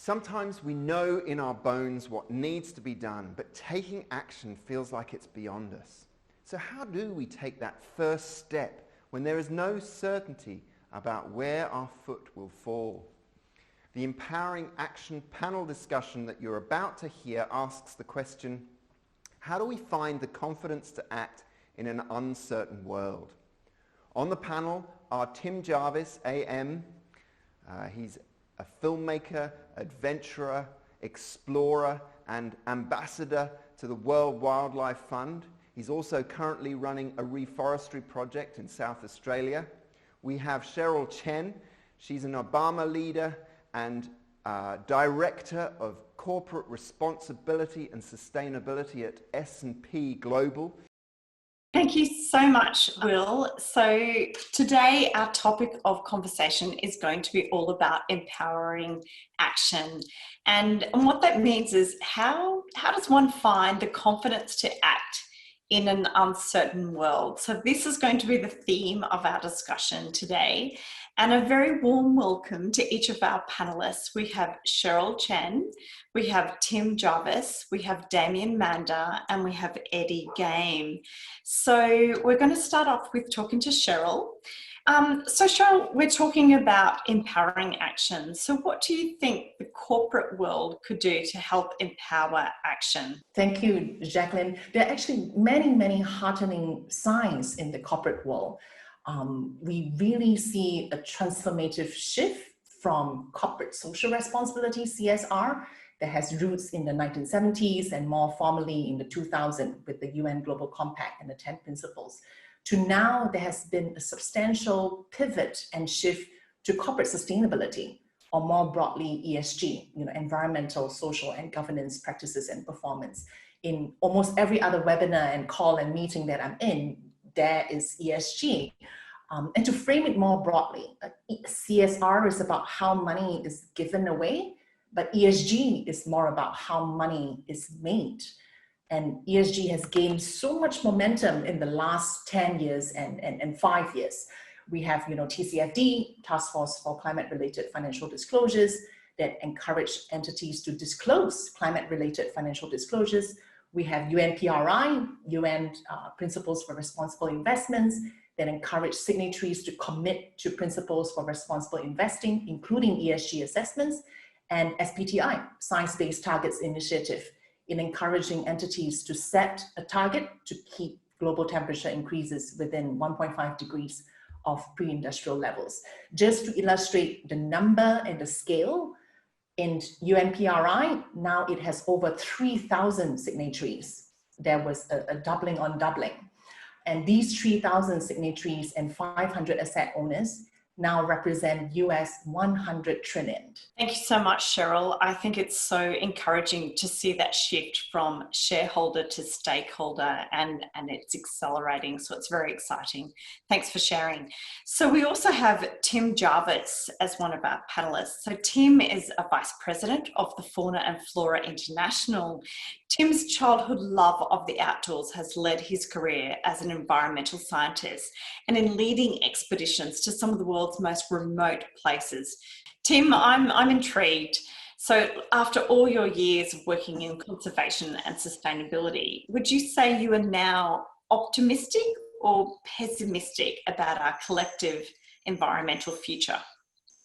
Sometimes we know in our bones what needs to be done, but taking action feels like it's beyond us. So how do we take that first step when there is no certainty about where our foot will fall? The Empowering Action panel discussion that you're about to hear asks the question, how do we find the confidence to act in an uncertain world? On the panel are Tim Jarvis AM. He's a filmmaker, adventurer, explorer, and ambassador to the World Wildlife Fund. He's also currently running a reforestry project in South Australia. We have Cheryl Chen. She's an Obama leader and Director of Corporate Responsibility and Sustainability at S&P Global. Thank you so much, Will. So today our topic of conversation is going to be all about empowering action. And what that means is how does one find the confidence to act in an uncertain world? So this is going to be the theme of our discussion today. And a very warm welcome to each of our panelists. We have Cheryl Chen, we have Tim Jarvis, we have Damien Mander, and we have Eddie Game. So we're going to start off with talking to Cheryl. So Cheryl, we're talking about empowering action. So what do you think the corporate world could do to help empower action? Thank you, Jacqueline. There are actually many heartening signs in the corporate world. We really see a transformative shift from corporate social responsibility, CSR, that has roots in the 1970s and more formally in the 2000s with the UN Global Compact and the 10 Principles, to now there has been a substantial pivot and shift to corporate sustainability, or more broadly ESG, environmental, social, and governance practices and performance. In almost every other webinar and call and meeting that I'm in, there is ESG. And to frame it more broadly, CSR is about how money is given away, but ESG is more about how money is made. And ESG has gained so much momentum in the last 10 years and 5 years. We have, TCFD, Task Force for Climate-Related Financial Disclosures, that encourage entities to disclose climate-related financial disclosures. We have UNPRI, UN Principles for Responsible Investments, that encourage signatories to commit to principles for responsible investing, including ESG assessments, and SBTI, Science-Based Targets Initiative, in encouraging entities to set a target to keep global temperature increases within 1.5 degrees of pre-industrial levels. Just to illustrate the number and the scale, in UNPRI, now it has over 3,000 signatories. There was a doubling on doubling. And these 3,000 signatories and 500 asset owners now represent US 100 trillion. Thank you so much, Cheryl. I think it's so encouraging to see that shift from shareholder to stakeholder, and it's accelerating, so it's very exciting. Thanks for sharing. So we also have Tim Jarvis as one of our panelists. So Tim is a Vice President of the Fauna and Flora International. Tim's childhood love of the outdoors has led his career as an environmental scientist and in leading expeditions to some of the world's most remote places. Tim, I'm intrigued. So after all your years of working in conservation and sustainability, would you say you are now optimistic or pessimistic about our collective environmental future?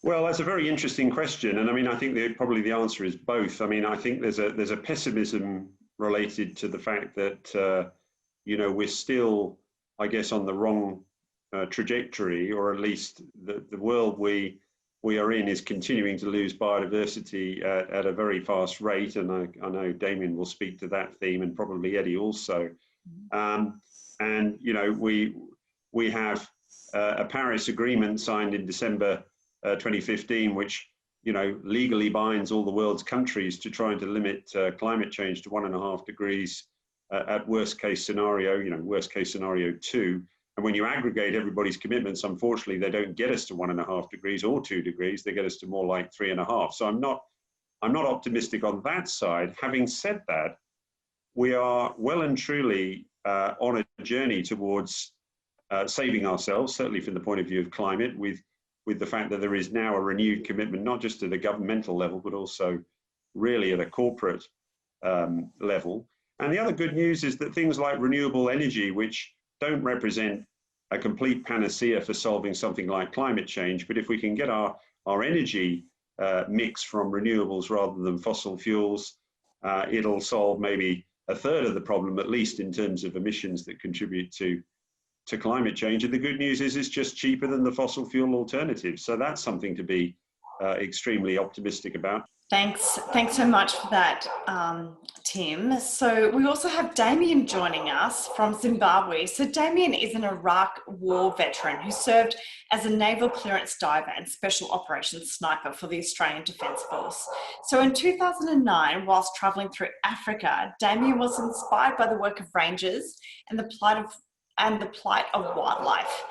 Well, that's a very interesting question. And I mean, I think probably the answer is both. I mean, I think there's a pessimism related to the fact that, we're still, I guess, on the wrong trajectory, or at least the world we are in is continuing to lose biodiversity at a very fast rate. And I know Damien will speak to that theme, and probably Eddie also. And, we have a Paris Agreement signed in December 2015, which legally binds all the world's countries to trying to limit climate change to 1.5 degrees at worst case scenario, worst case scenario 2. And when you aggregate everybody's commitments, unfortunately, they don't get us to 1.5 degrees or 2 degrees. They get us to more like 3.5. So I'm not optimistic on that side. Having said that, we are well and truly on a journey towards saving ourselves, certainly from the point of view of climate, with with the fact that there is now a renewed commitment, not just at a governmental level, but also really at a corporate level. And the other good news is that things like renewable energy, which don't represent a complete panacea for solving something like climate change, but if we can get our energy mix from renewables rather than fossil fuels, it'll solve maybe a third of the problem, at least in terms of emissions that contribute to climate change. And the good news is it's just cheaper than the fossil fuel alternatives. So that's something to be extremely optimistic about. Thanks so much for that, Tim. So we also have Damien joining us from Zimbabwe. So Damien is an Iraq war veteran who served as a naval clearance diver and special operations sniper for the Australian Defence Force. So in 2009, whilst travelling through Africa, Damien was inspired by the work of rangers and the plight of wildlife.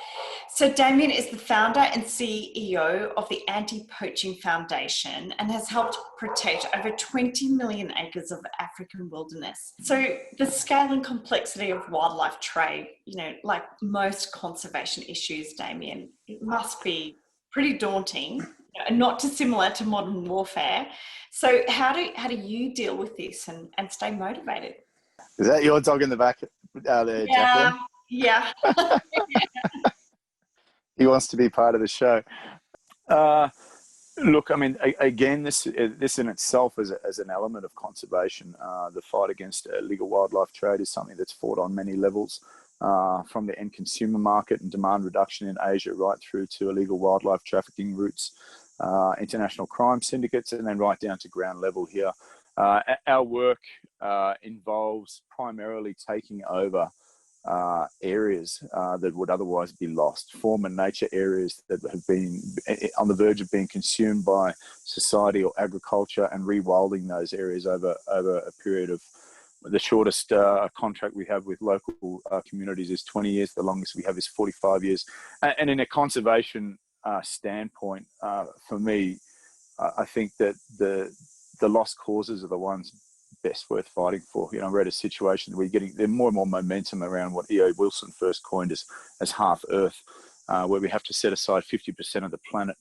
So Damien is the founder and CEO of the Anti-Poaching Foundation and has helped protect over 20 million acres of African wilderness. So the scale and complexity of wildlife trade, like most conservation issues, Damien, it must be pretty daunting, not dissimilar to modern warfare. So how do you deal with this and stay motivated? Is that your dog in the back there, Jacqueline? Yeah. He wants to be part of the show. Look, I mean, again, this in itself is an element of conservation. The fight against illegal wildlife trade is something that's fought on many levels, from the end consumer market and demand reduction in Asia right through to illegal wildlife trafficking routes, international crime syndicates, and then right down to ground level here. Our work involves primarily taking over areas that would otherwise be lost, former nature areas that have been on the verge of being consumed by society or agriculture, and rewilding those areas over a period of the shortest contract we have with local communities is 20 years. The longest we have is 45 years. And in a conservation standpoint, for me, I think that the lost causes are the ones best worth fighting for. We're at a situation that we're getting more and more momentum around what E.O. Wilson first coined as half Earth, where we have to set aside 50% of the planet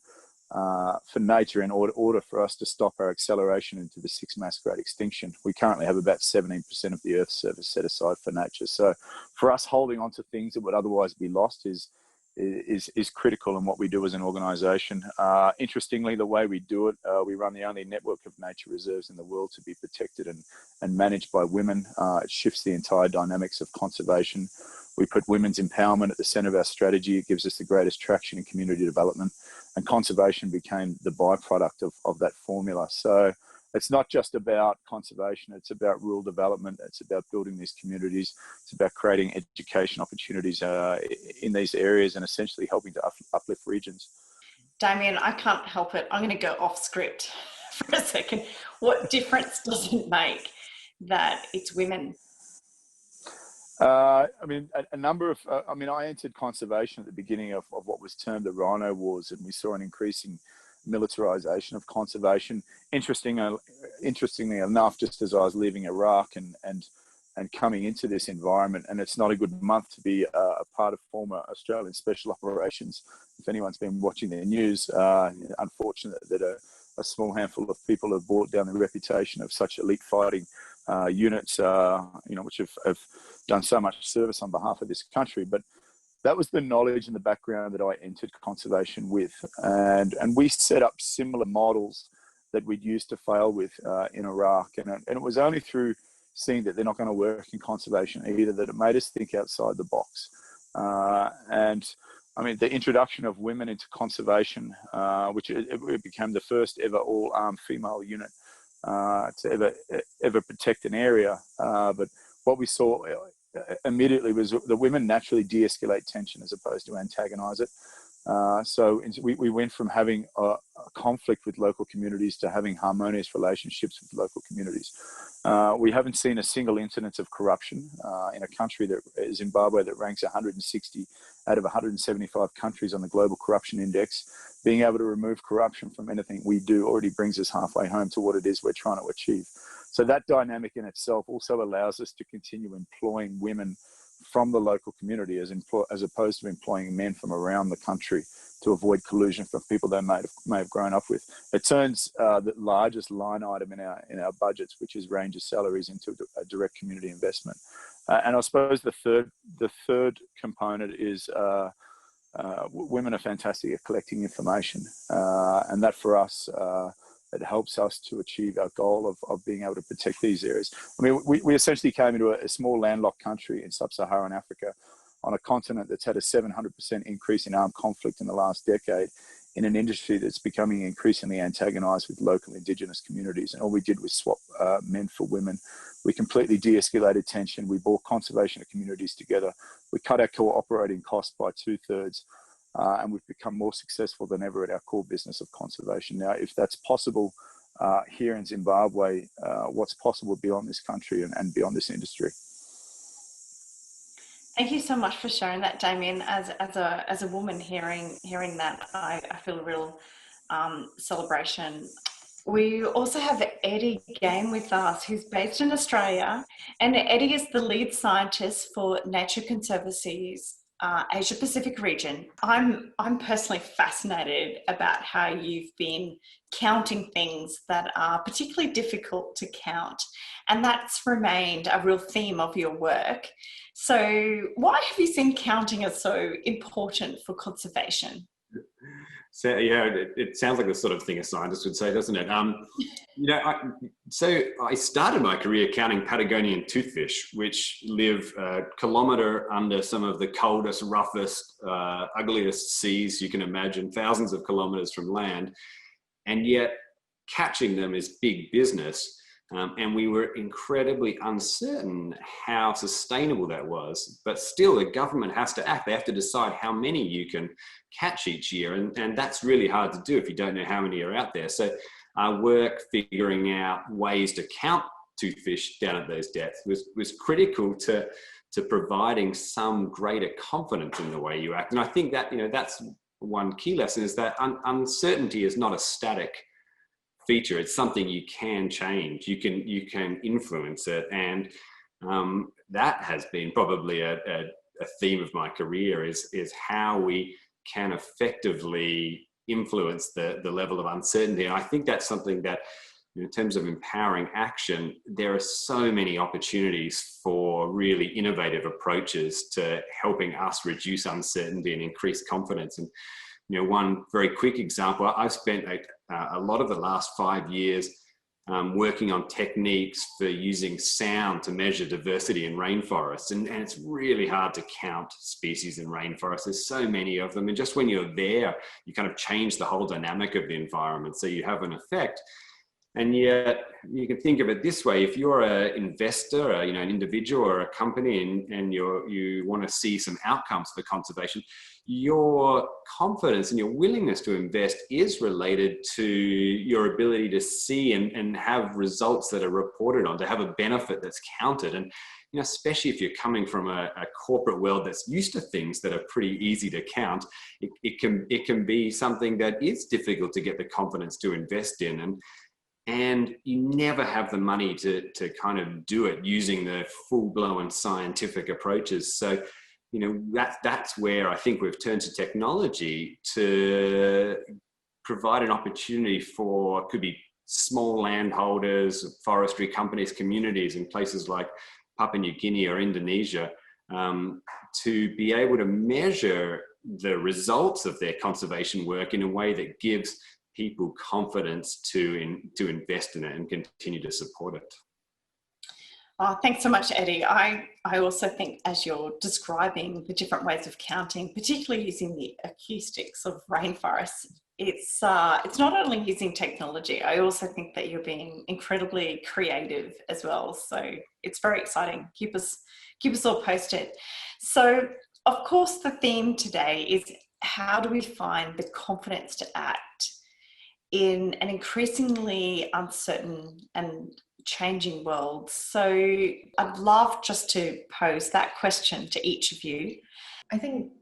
for nature in order for us to stop our acceleration into the sixth mass great extinction. We currently have about 17% of the Earth's surface set aside for nature. So for us, holding on to things that would otherwise be lost is critical in what we do as an organisation. Interestingly, the way we do it, we run the only network of nature reserves in the world to be protected and managed by women. It shifts the entire dynamics of conservation. We put women's empowerment at the centre of our strategy. It gives us the greatest traction in community development, and conservation became the byproduct of that formula. So it's not just about conservation, it's about rural development, it's about building these communities, it's about creating education opportunities in these areas and essentially helping to uplift regions. Damien, I can't help it. I'm going to go off script for a second. What difference does it make that it's women? I mean, a number of, I entered conservation at the beginning of what was termed the Rhino Wars, and we saw an increasing militarization of conservation. Interestingly enough, just as I was leaving Iraq and coming into this environment, and it's not a good month to be a part of former Australian Special Operations. If anyone's been watching the news, unfortunate that a small handful of people have brought down the reputation of such elite fighting units, which have done so much service on behalf of this country. But that was the knowledge and the background that I entered conservation with. And we set up similar models that we'd used to fail with in Iraq. And it was only through seeing that they're not going to work in conservation either that it made us think outside the box. The introduction of women into conservation, which it became the first ever all-armed female unit to ever protect an area. But what we saw immediately was the women naturally de-escalate tension as opposed to antagonize it. So we went from having a conflict with local communities to having harmonious relationships with local communities. We haven't seen a single incidence of corruption in a country that Zimbabwe that ranks 160 out of 175 countries on the Global Corruption Index. Being able to remove corruption from anything we do already brings us halfway home to what it is we're trying to achieve. So that dynamic in itself also allows us to continue employing women from the local community as opposed to employing men from around the country to avoid collusion from people they may have grown up with. It turns the largest line item in our budgets, which is range of salaries, into a direct community investment. And I suppose the third component is women are fantastic at collecting information, and that for us, it helps us to achieve our goal of being able to protect these areas. I mean, we essentially came into a small landlocked country in sub-Saharan Africa on a continent that's had a 700% increase in armed conflict in the last decade, in an industry that's becoming increasingly antagonized with local indigenous communities. And all we did was swap men for women. We completely de-escalated tension. We brought conservation of communities together. We cut our core operating costs by 2/3. And we've become more successful than ever at our core business of conservation. Now, if that's possible here in Zimbabwe, what's possible beyond this country and beyond this industry? Thank you so much for sharing that, Damien. As a woman hearing that, I feel a real celebration. We also have Eddie Game with us, who's based in Australia, and Eddie is the lead scientist for Nature Conservancy's Asia Pacific region. I'm personally fascinated about how you've been counting things that are particularly difficult to count, and that's remained a real theme of your work. So why have you seen counting as so important for conservation? So yeah, it sounds like the sort of thing a scientist would say, doesn't it? So I started my career counting Patagonian toothfish, which live a kilometre under some of the coldest, roughest, ugliest seas you can imagine, thousands of kilometres from land, and yet catching them is big business. And we were incredibly uncertain how sustainable that was. But still, the government has to act. They have to decide how many you can catch each year. And that's really hard to do if you don't know how many are out there. So our work figuring out ways to count toothfish down at those depths was critical to providing some greater confidence in the way you act. And I think that, that's one key lesson, is that uncertainty is not a static feature. It's something you can change. You can influence it, and that has been probably a theme of my career is how we can effectively influence the level of uncertainty. And I think that's something that, in terms of empowering action, there are so many opportunities for really innovative approaches to helping us reduce uncertainty and increase confidence. And one very quick example, I've spent a lot of the last 5 years working on techniques for using sound to measure diversity in rainforests. And it's really hard to count species in rainforests. There's so many of them. And just when you're there, you kind of change the whole dynamic of the environment. So you have an effect. And yet you can think of it this way: if you're an investor, an individual or a company, and you want to see some outcomes for conservation, your confidence and your willingness to invest is related to your ability to see and have results that are reported on, to have a benefit that's counted. And especially if you're coming from a corporate world that's used to things that are pretty easy to count, it can be something that is difficult to get the confidence to invest in. And you never have the money to kind of do it using the full-blown scientific approaches. So, that's where I think we've turned to technology to provide an opportunity for, could be small landholders, forestry companies, communities in places like Papua New Guinea or Indonesia, to be able to measure the results of their conservation work in a way that gives people confidence to invest in it and continue to support it. Oh, thanks so much, Eddie. I also think, as you're describing the different ways of counting, particularly using the acoustics of rainforests, it's not only using technology. I also think that you're being incredibly creative as well. So it's very exciting. Keep us all posted. So, of course, the theme today is, how do we find the confidence to act in an increasingly uncertain and changing world? So I'd love just to pose that question to each of you. I think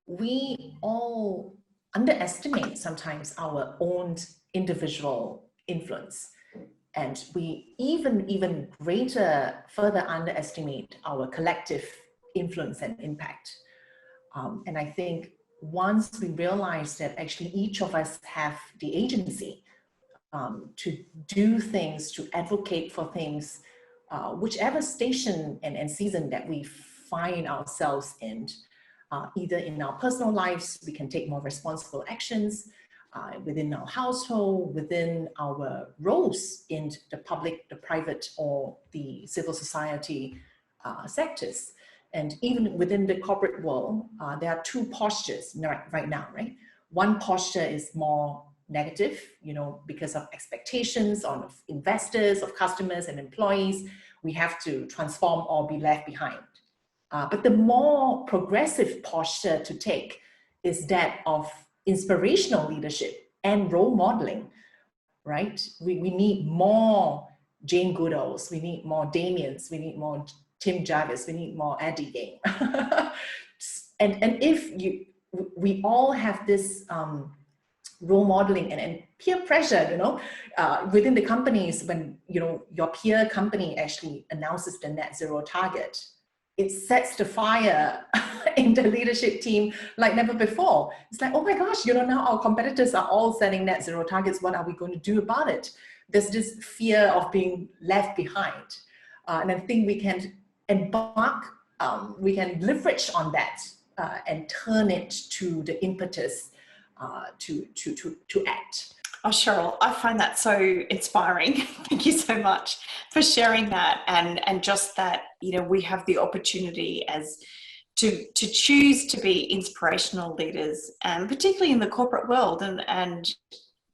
we all underestimate sometimes our own individual influence, and we even greater further underestimate our collective influence and impact. And I think once we realize that actually each of us have the agency to do things, to advocate for things, whichever station and season that we find ourselves in, either in our personal lives, we can take more responsible actions within our household, within our roles in the public, the private, or the civil society sectors. And even within the corporate world, there are two postures right now, right? One posture is more negative, because of expectations of investors, of customers and employees. We have to transform or be left behind. But the more progressive posture to take is that of inspirational leadership and role modeling, right? We need more Jane Goodalls, we need more Damiens, we need more Tim Jarvis, we need more Eddie Game. and if we all have this role modeling and peer pressure, within the companies, when your peer company actually announces the net zero target, it sets the fire in the leadership team like never before. It's like, oh my gosh, now our competitors are all setting net zero targets. What are we going to do about it? There's this fear of being left behind. And I think we can embark, we can leverage on that and turn it to the impetus to act. Oh, Cheryl, I find that so inspiring. Thank you so much for sharing that, and just that, we have the opportunity to choose to be inspirational leaders, and particularly in the corporate world, and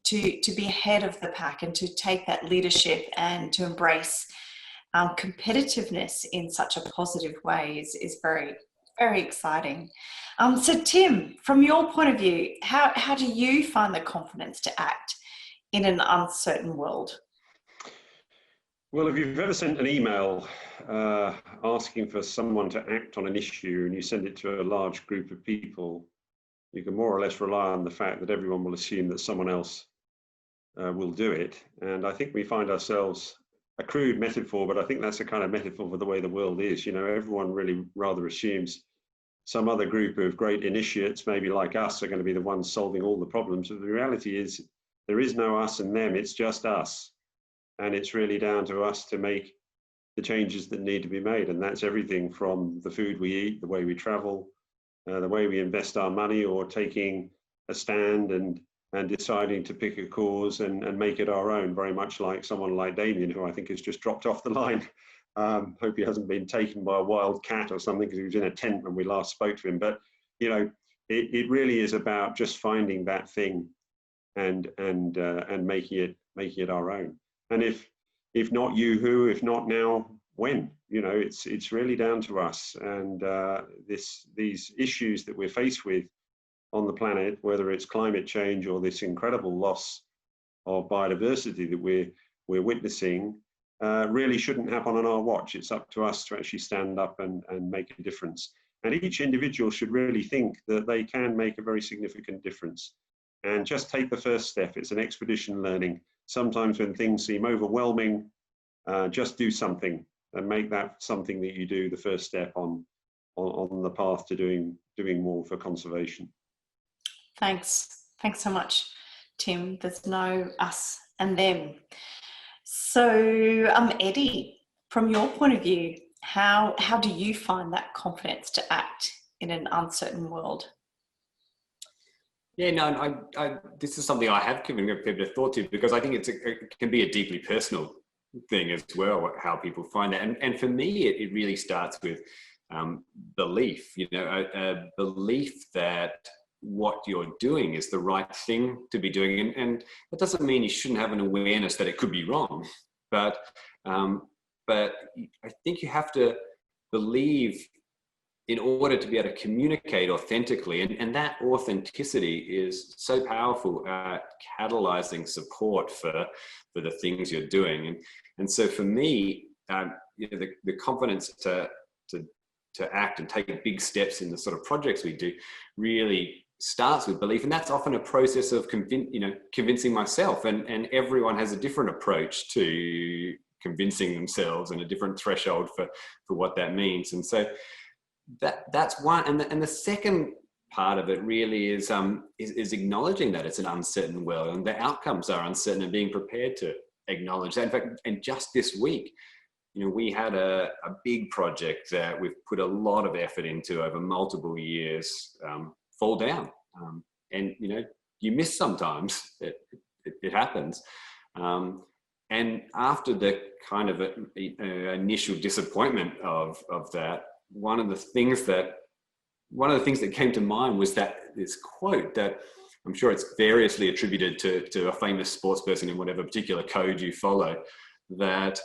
to be ahead of the pack and to take that leadership and to embrace competitiveness in such a positive way is very, very exciting. So Tim, from your point of view, how do you find the confidence to act in an uncertain world? Well, if you've ever sent an email asking for someone to act on an issue and you send it to a large group of people, you can more or less rely on the fact that everyone will assume that someone else will do it. And I think we find ourselves, a crude metaphor, but I think that's a kind of metaphor for the way the world is. Everyone really rather assumes some other group of great initiates, maybe like us, are going to be the ones solving all the problems. But the reality is there is no us and them, it's just us. And it's really down to us to make the changes that need to be made. And that's everything from the food we eat, the way we travel, the way we invest our money, or taking a stand and deciding to pick a cause and make it our own, very much like someone like Damien, who I think has just dropped off the line. Hope he hasn't been taken by a wild cat or something, because he was in a tent when we last spoke to him. But, it really is about just finding that thing and making it our own. And if not you, who? If not now, when? It's really down to us. And these issues that we're faced with on the planet, whether it's climate change or this incredible loss of biodiversity that we're witnessing, really shouldn't happen on our watch. It's up to us to actually stand up and make a difference. And each individual should really think that they can make a very significant difference. And just take the first step. It's an expedition learning. Sometimes when things seem overwhelming, just do something and make that something that you do the first step on the path to doing more for conservation. Thanks so much, Tim. There's no us and them. So, Eddie, from your point of view, how do you find that confidence to act in an uncertain world? Yeah, no, this is something I have given a bit of thought to, because I think it can be a deeply personal thing as well, how people find that. And for me, it really starts with belief, a belief that what you're doing is the right thing to be doing. And that doesn't mean you shouldn't have an awareness that it could be wrong, but I think you have to believe in order to be able to communicate authentically. And that authenticity is so powerful at catalyzing support for the things you're doing. And so for me, the confidence to act and take big steps in the sort of projects we do really starts with belief. And that's often a process of convincing myself, and everyone has a different approach to convincing themselves and a different threshold for what that means. And so that's one. And the second part of it really is acknowledging that it's an uncertain world and the outcomes are uncertain, and being prepared to acknowledge that. In fact, and just this week, we had a big project that we've put a lot of effort into over multiple years fall down. And, you miss sometimes, it happens. And after the kind of initial disappointment of that, one of the things that came to mind was this quote that I'm sure it's variously attributed to a famous sports person in whatever particular code you follow, that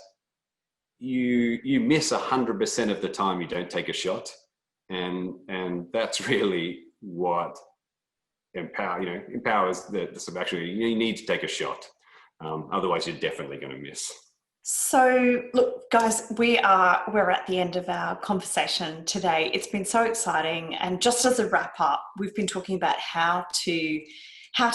you miss 100% of the time you don't take a shot. And that's really what empowers the sort of actually, you need to take a shot. Otherwise you're definitely going to miss. So look, guys, we're at the end of our conversation today. It's been so exciting. And just as a wrap up, we've been talking about how to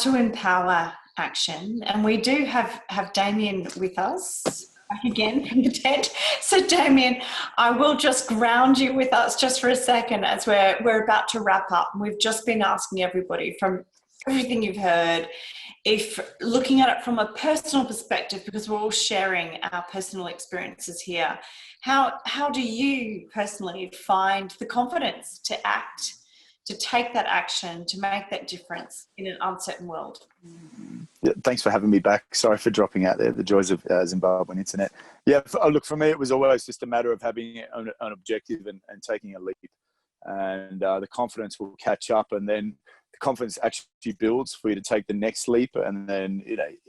empower action. And we do have Damien with us back again from the dead. So Damien, I will just ground you with us just for a second as we're about to wrap up. We've just been asking everybody, from everything you've heard, if looking at it from a personal perspective, because we're all sharing our personal experiences here, how do you personally find the confidence to act, to take that action, to make that difference in an uncertain world? Yeah, thanks for having me back. Sorry for dropping out there. The joys of Zimbabwean internet. Yeah, look, for me, it was always just a matter of having an objective and taking a leap. And the confidence will catch up, and then the confidence actually builds for you to take the next leap. And then,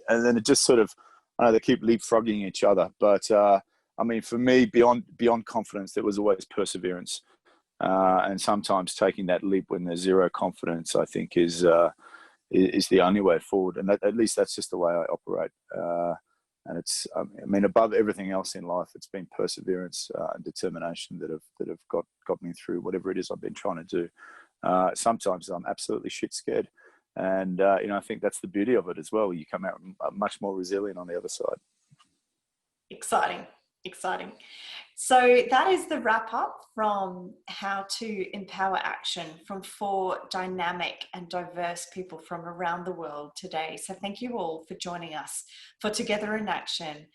and then it just sort of, I know they keep leapfrogging each other. But I mean, for me, beyond confidence, there was always perseverance. And sometimes taking that leap when there's zero confidence, I think, is the only way forward. And at least that's just the way I operate. And it's, I mean, above everything else in life, it's been perseverance and determination that have got me through whatever it is I've been trying to do. Sometimes I'm absolutely shit scared. And, I think that's the beauty of it as well. You come out much more resilient on the other side. Exciting. So that is the wrap up from how to empower action from 4 dynamic and diverse people from around the world today. So thank you all for joining us for Together in Action.